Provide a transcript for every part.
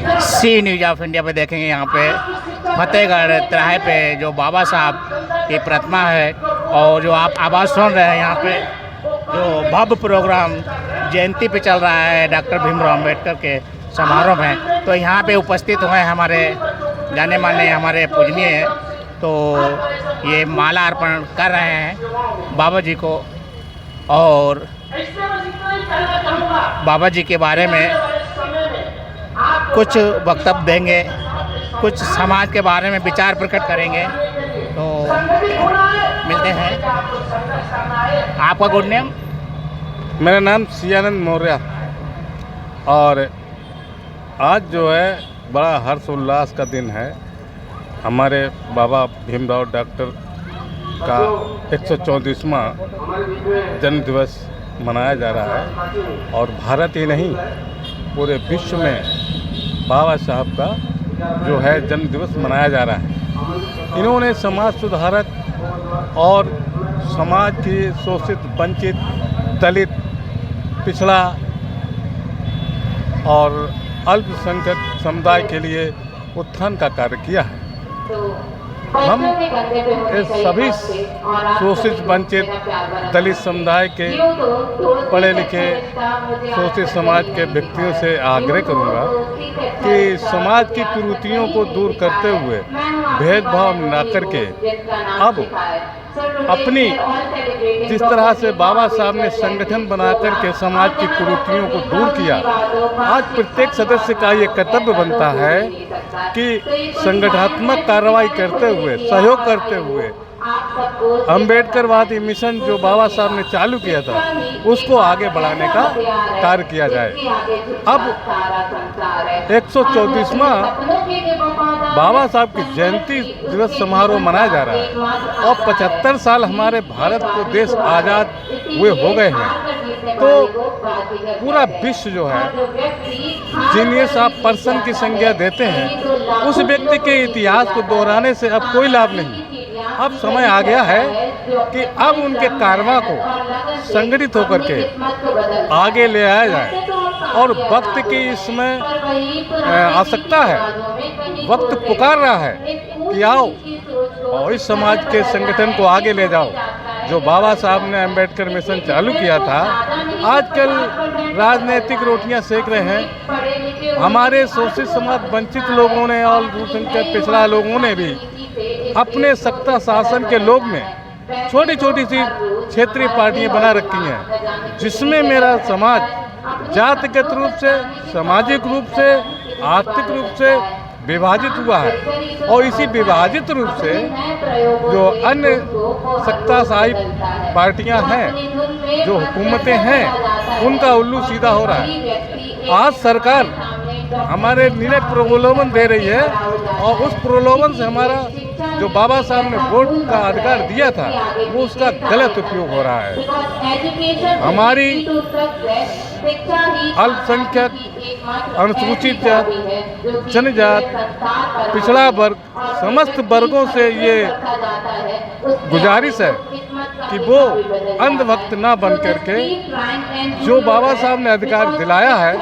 C news of India पे देखेंगे। यहाँ पे फतेहगढ़ तिराहे पे जो बाबा साहब की प्रतिमा है और जो आप आवाज़ सुन रहे हैं, यहाँ पे जो भव्य प्रोग्राम जयंती पे चल रहा है डॉक्टर भीमराव अम्बेडकर के समारोह में, तो यहाँ पे उपस्थित हुए हमारे जाने माने हमारे पूजनीय, तो ये माला अर्पण कर रहे हैं बाबा जी को और बाबा जी के बारे में कुछ वक्तव्य देंगे, कुछ समाज के बारे में विचार प्रकट करेंगे। तो मिलते हैं। आपका गुड नेम? मेरा नाम सियानंद मौर्य। और आज जो है बड़ा हर्षोल्लास का दिन है। हमारे बाबा भीमराव डॉक्टर का 134वां जन्म दिवस मनाया जा रहा है और भारत ही नहीं पूरे विश्व में बाबा साहब का जो है जन्म दिवस मनाया जा रहा है। इन्होंने समाज सुधारक और समाज की शोषित, वंचित, दलित, पिछड़ा और अल्पसंख्यक समुदाय के लिए उत्थान का कार्य किया है। हम इस सभी शोषित, वंचित, दलित समुदाय के पढ़े लिखे शोषित समाज के व्यक्तियों से आग्रह करूंगा कि समाज की कुरीतियों को दूर करते हुए भेदभाव न करके अब अपनी जिस तरह से बाबा साहब ने संगठन बना करके समाज की कुरीतियों को दूर किया, आज प्रत्येक सदस्य का ये कर्तव्य बनता है कि संगठनात्मक कार्रवाई करते हुए, सहयोग करते हुए अम्बेडकरवादी मिशन जो बाबा साहब ने चालू किया था उसको आगे बढ़ाने का कार्य किया जाए। अब 134वां बाबा साहब की जयंती दिवस समारोह मनाया जा रहा है और 75 साल हमारे भारत को देश आज़ाद हुए हो गए हैं। तो पूरा विश्व जो है जीनियस ऑफ पर्सन की संज्ञा देते हैं, उस व्यक्ति के इतिहास को दोहराने से अब कोई लाभ नहीं। अब समय आ गया है कि अब उनके कारवा को संगठित होकर के आगे ले आया जाए और वक्त की इसमें आवश्यकता है। वक्त पुकार रहा है कि आओ और इस समाज के संगठन को आगे ले जाओ। जो बाबा साहब ने अम्बेडकर मिशन चालू किया था, आजकल राजनीतिक रोटियां सेक रहे हैं। हमारे शोषित समाज, वंचित लोगों ने और अल्पसंख्यक पिछड़ा लोगों ने भी अपने सत्ता शासन के लोभ में छोटी छोटी सी क्षेत्रीय पार्टियां बना रखी हैं, जिसमें मेरा समाज जातिगत रूप से, सामाजिक रूप से, आर्थिक रूप से विभाजित हुआ है। और इसी विभाजित रूप से जो अन्य सत्ताशाही पार्टियां हैं, जो हुकूमतें हैं, उनका उल्लू सीधा हो रहा है। आज सरकार हमारे नीले प्रलोभन दे रही है और उस प्रलोभन से हमारा जो बाबा साहब ने वोट का अधिकार दिया था वो उसका गलत उपयोग हो रहा है। हमारी अल्पसंख्यक, अनुसूचित जाति, जनजात, पिछड़ा वर्ग, समस्त वर्गों से ये गुजारिश है कि वो अंधभक्त ना बन करके जो बाबा साहब ने अधिकार दिलाया है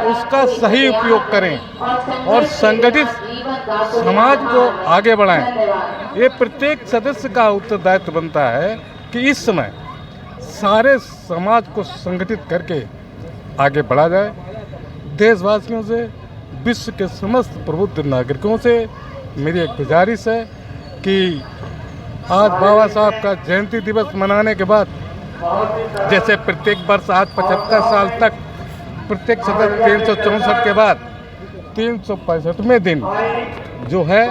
उसका सही उपयोग करें और संगठित समाज को आगे बढ़ाएं। ये प्रत्येक सदस्य का उत्तरदायित्व बनता है कि इस समय सारे समाज को संगठित करके आगे बढ़ा जाए। देशवासियों से, विश्व के समस्त प्रबुद्ध नागरिकों से मेरी एक गुजारिश है कि आज बाबा साहब का जयंती दिवस मनाने के बाद, जैसे प्रत्येक वर्ष आज 75 साल तक प्रत्येक सदस्य 364 के बाद 365वें दिन जो है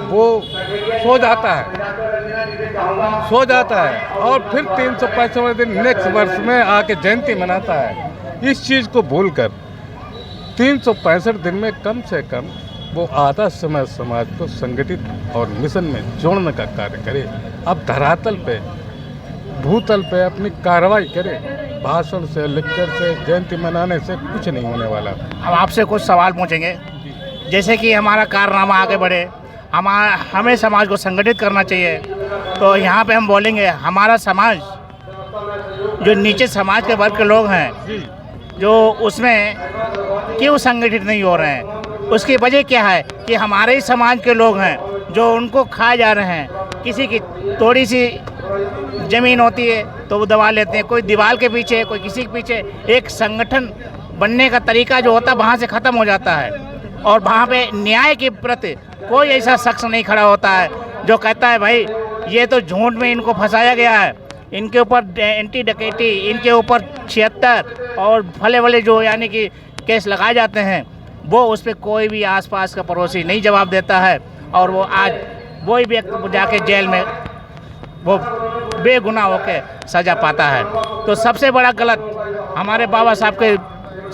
वो सो जाता है और फिर 365वें दिन नेक्स्ट वर्ष में आके जयंती मनाता है। इस चीज़ को भूलकर 365 दिन में कम से कम वो आधा समय समाज को संगठित और मिशन में जोड़ने का कार्य करे। अब धरातल पे, भूतल पे अपनी कार्रवाई करे। भाषण से, लेक्चर से, जयंती मनाने से कुछ नहीं होने वाला। हम आपसे कुछ सवाल पूछेंगे, जैसे कि हमारा कारनामा आगे बढ़े, हमें समाज को संगठित करना चाहिए, तो यहाँ पे हम बोलेंगे हमारा समाज जो नीचे समाज के वर्ग के लोग हैं जो उसमें क्यों संगठित नहीं हो रहे हैं, उसकी वजह क्या है कि हमारे ही समाज के लोग हैं जो उनको खाए जा रहे हैं। किसी की थोड़ी सी ज़मीन होती है तो वो दबा लेते हैं, कोई दीवार के पीछे, कोई किसी के पीछे। एक संगठन बनने का तरीका जो होता है वहाँ से ख़त्म हो जाता है, और वहाँ पे न्याय के प्रति कोई ऐसा शख्स नहीं खड़ा होता है जो कहता है भाई ये तो झूठ में इनको फंसाया गया है, इनके ऊपर एंटी डकैती, इनके ऊपर 76 और फले वाले जो यानी कि केस लगाए जाते हैं, वो उस पर कोई भी आसपास का पड़ोसी नहीं जवाब देता है। और वो आज वही व्यक्ति जाके जेल में वो बेगुनाह होकर सज़ा पाता है। तो सबसे बड़ा गलत हमारे बाबा साहब के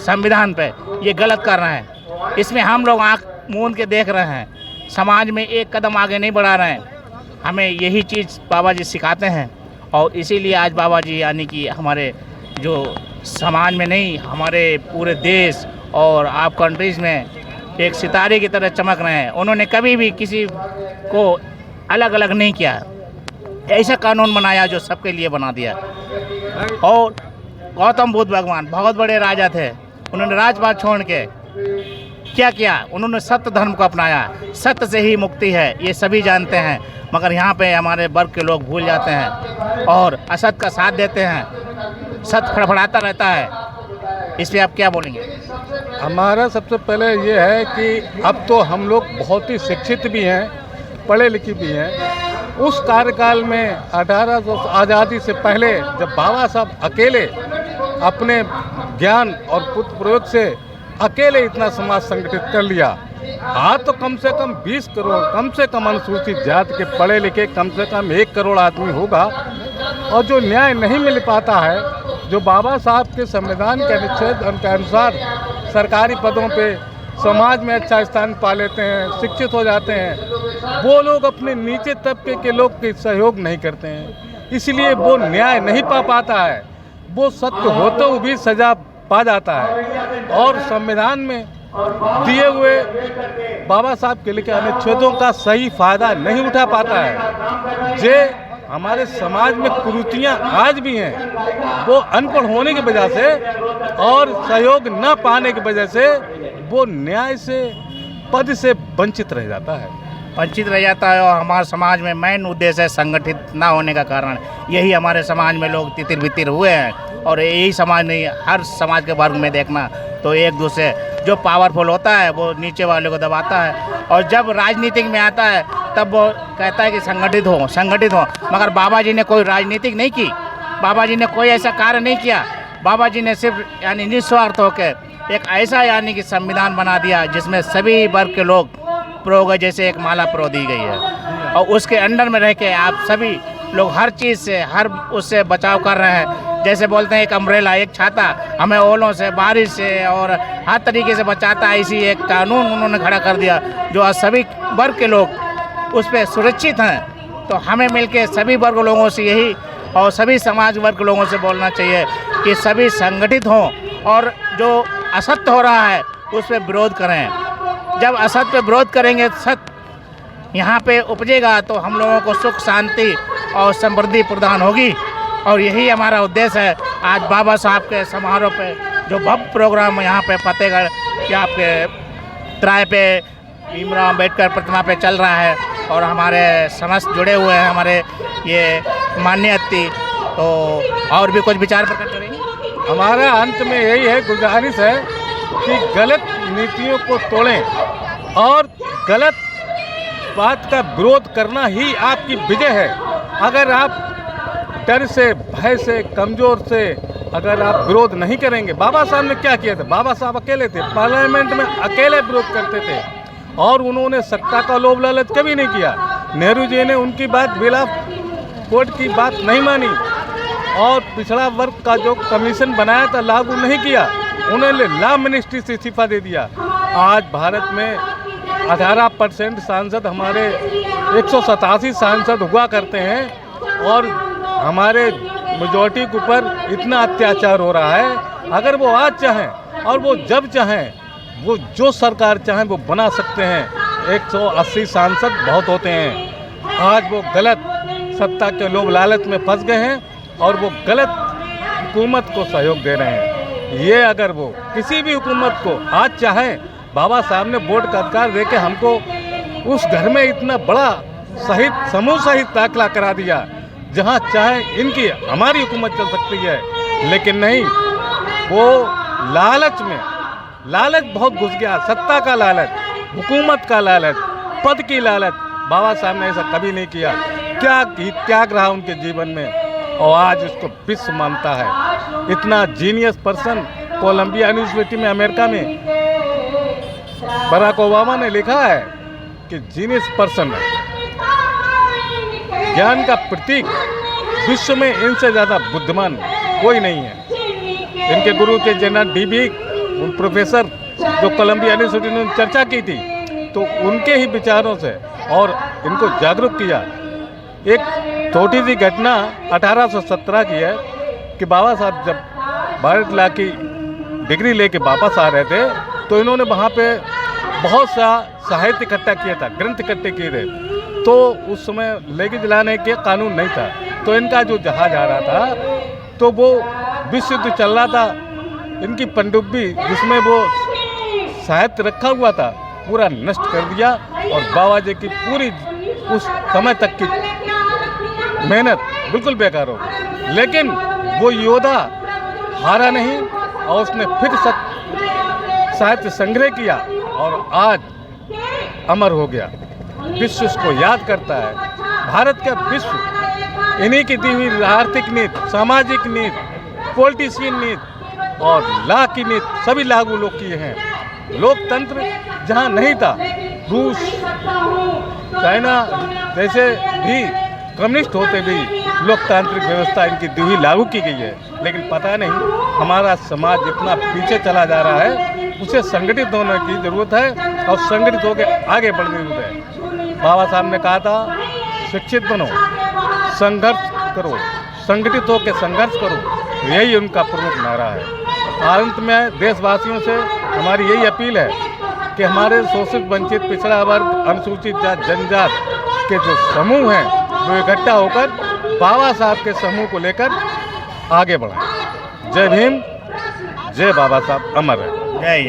संविधान पे ये गलत कर रहे हैं। इसमें हम लोग आँख मूंद के देख रहे हैं, समाज में एक कदम आगे नहीं बढ़ा रहे हैं। हमें यही चीज़ बाबा जी सिखाते हैं, और इसीलिए आज बाबा जी यानी कि हमारे जो समाज में नहीं, हमारे पूरे देश और आप कंट्रीज़ में एक सितारे की तरह चमक रहे हैं। उन्होंने कभी भी किसी को अलग अलग नहीं किया, ऐसा कानून बनाया जो सबके लिए बना दिया। और गौतम बुद्ध भगवान बहुत बड़े राजा थे, उन्होंने राजपाट छोड़ के क्या किया? उन्होंने सत्य धर्म को अपनाया। सत्य से ही मुक्ति है, ये सभी जानते हैं, मगर यहाँ पे हमारे वर्ग के लोग भूल जाते हैं और असत का साथ देते हैं। सत्य फड़फड़ाता रहता है। इस पर आप क्या बोलेंगे? हमारा सबसे पहले ये है कि अब तो हम लोग बहुत ही शिक्षित भी हैं, पढ़े लिखे भी हैं। उस कार्यकाल में 1800 आज़ादी से पहले जब बाबा साहब अकेले अपने ज्ञान और पुत्र प्रयोग से अकेले इतना समाज संगठित कर लिया, आज तो कम से कम 20 करोड़ कम से कम अनुसूचित जाति के पढ़े लिखे कम से कम 1 करोड़ आदमी होगा। और जो न्याय नहीं मिल पाता है, जो बाबा साहब के संविधान के अनुच्छेद के अनुसार सरकारी पदों पे समाज में अच्छा स्थान पा लेते हैं, शिक्षित हो जाते हैं, वो लोग अपने नीचे तबके के लोग के सहयोग नहीं करते हैं, इसलिए वो न्याय नहीं पा पाता है। वो सत्य होते हुए भी सज़ा पा जाता है। और संविधान में दिए हुए बाबा साहब के लिखे अनुच्छेदों का सही फायदा नहीं उठा पाता है। जे हमारे समाज में कुरीतियाँ आज भी हैं, वो अनपढ़ होने की वजह से और सहयोग न पाने की वजह से वो न्याय से, पद से वंचित रह जाता है। और हमारे समाज में मेन उद्देश्य है संगठित ना होने का कारण यही हमारे समाज में लोग तितिर बितिर हुए हैं। और यही समाज नहीं, हर समाज के वर्ग में देखना तो एक दूसरे जो पावरफुल होता है वो नीचे वाले को दबाता है, और जब राजनीतिक में आता है तब वो कहता है कि संगठित हो। मगर बाबा जी ने कोई राजनीतिक नहीं की, बाबा जी ने कोई ऐसा कार्य नहीं किया। बाबा जी ने सिर्फ यानी निस्वार्थ होकर एक ऐसा यानी कि संविधान बना दिया जिसमें सभी वर्ग के लोग प्रो गए, जैसे एक माला प्रो दी गई है, और उसके अंडर में रह के आप सभी लोग हर चीज़ से, हर उससे बचाव कर रहे हैं। जैसे बोलते हैं एक अम्ब्रेला, एक छाता हमें ओलों से, बारिश से और हर तरीके से बचाता है। इसी एक कानून उन्होंने खड़ा कर दिया जो आज सभी वर्ग के लोग उस पर सुरक्षित हैं। तो हमें मिलके सभी वर्ग लोगों से यही और सभी समाज वर्ग लोगों से बोलना चाहिए कि सभी संगठित हों और जो असत्य हो रहा है उस पर विरोध करें। जब असत्य पे विरोध करेंगे, सत्य यहाँ पे उपजेगा तो हम लोगों को सुख, शांति और समृद्धि प्रदान होगी। और यही हमारा उद्देश्य है। आज बाबा साहब के समारोह पे जो भव्य प्रोग्राम यहाँ पे फतेहगढ़ के आपके तराई पे भीमराव अम्बेडकर प्रतिमा पे चल रहा है, और हमारे समस्त जुड़े हुए हैं हमारे ये माननीय अतिथि। तो और भी कुछ विचार प्रकट करेंगे? हमारा अंत में यही है, गुजारिश है कि गलत नीतियों को तोड़ें और गलत बात का विरोध करना ही आपकी विजय है। अगर आप डर से, भय से, कमज़ोर से अगर आप विरोध नहीं करेंगे, बाबा साहब ने क्या किया था? बाबा साहब अकेले थे, पार्लियामेंट में अकेले विरोध करते थे और उन्होंने सत्ता का लोभ लालच कभी नहीं किया। नेहरू जी ने उनकी बात बिला कोर्ट की बात नहीं मानी और पिछड़ा वर्ग का जो कमीशन बनाया था लागू नहीं किया, उन्होंने लॉ मिनिस्ट्री से इस्तीफा दे दिया। आज भारत में 18% सांसद, हमारे 187 सांसद हुआ करते हैं और हमारे मेजॉरिटी के ऊपर इतना अत्याचार हो रहा है। अगर वो आज चाहें और वो जब चाहें, वो जो सरकार चाहें वो बना सकते हैं। 180 सांसद बहुत होते हैं। आज वो गलत सत्ता के लोभ लालच में फंस गए हैं और वो गलत हुकूमत को सहयोग दे रहे हैं। ये अगर वो किसी भी हुकूमत को आज चाहें बाबा साहब ने वोट का अधिकार देके हमको उस घर में इतना बड़ा शहीद समूह शहीद दाखिला करा दिया, जहाँ चाहे इनकी हमारी हुकूमत चल सकती है, लेकिन नहीं, वो लालच बहुत घुस गया, सत्ता का लालच, हुकूमत का लालच, पद की लालच। बाबा साहब ने ऐसा कभी नहीं किया। क्या त्याग रहा उनके जीवन में, और आज उसको विश्व मानता है। इतना जीनियस पर्सन, कोलंबिया यूनिवर्सिटी में अमेरिका में बराक ओबामा ने लिखा है कि जीनियस पर्सन है, ज्ञान का प्रतीक, विश्व में इनसे ज़्यादा बुद्धिमान कोई नहीं है। इनके गुरु थे जनरल DB प्रोफेसर, जो कोलंबिया यूनिवर्सिटी ने चर्चा की थी, तो उनके ही विचारों से और इनको जागरूक किया। एक छोटी सी घटना 1817 की है कि बाबा साहब जब भारत ला की डिग्री लेके वापस आ रहे थे, तो इन्होंने वहाँ पे बहुत सा साहित्य इकट्ठा किया था, ग्रंथ इकट्ठे किए थे। तो उस समय लेके जलाने के कानून नहीं था, तो इनका जो जहाज आ रहा था, तो वो विश्व युद्ध चल रहा था, इनकी पनडुब्बी जिसमें वो साहित्य रखा हुआ था पूरा नष्ट कर दिया, और बाबा जी की पूरी उस समय तक की मेहनत बिल्कुल बेकार हो गई। लेकिन वो योद्धा हारा नहीं, और उसने फिर साहित्य संग्रह किया, और आज अमर हो गया। विश्व उसको याद करता है। भारत का विश्व इन्हीं की दी हुई आर्थिक नीति, सामाजिक नीति, पॉलिटिशियन नीति और लॉ की नीति सभी लागू लोग किए हैं। लोकतंत्र जहाँ नहीं था, रूस, चाइना जैसे भी कम्युनिस्ट होते भी लोकतांत्रिक व्यवस्था इनकी दी हुई लागू की गई है। लेकिन पता नहीं हमारा समाज जितना पीछे चला जा रहा है, उसे संगठित होने की ज़रूरत है, और संगठित होकर आगे बढ़ने की ज़रूरत है। बाबा साहब ने कहा था, शिक्षित बनो, संघर्ष करो, संगठित होकर संघर्ष करो, यही उनका प्रमुख नारा है। अंत में देशवासियों से हमारी यही अपील है कि हमारे शोषित, वंचित, पिछड़ा वर्ग, अनुसूचित जात, जनजात के जो समूह हैं, वो इकट्ठा होकर बाबा साहब के समूह को लेकर आगे बढ़ें। जय भीम, जय बाबा साहब, अमर है। जय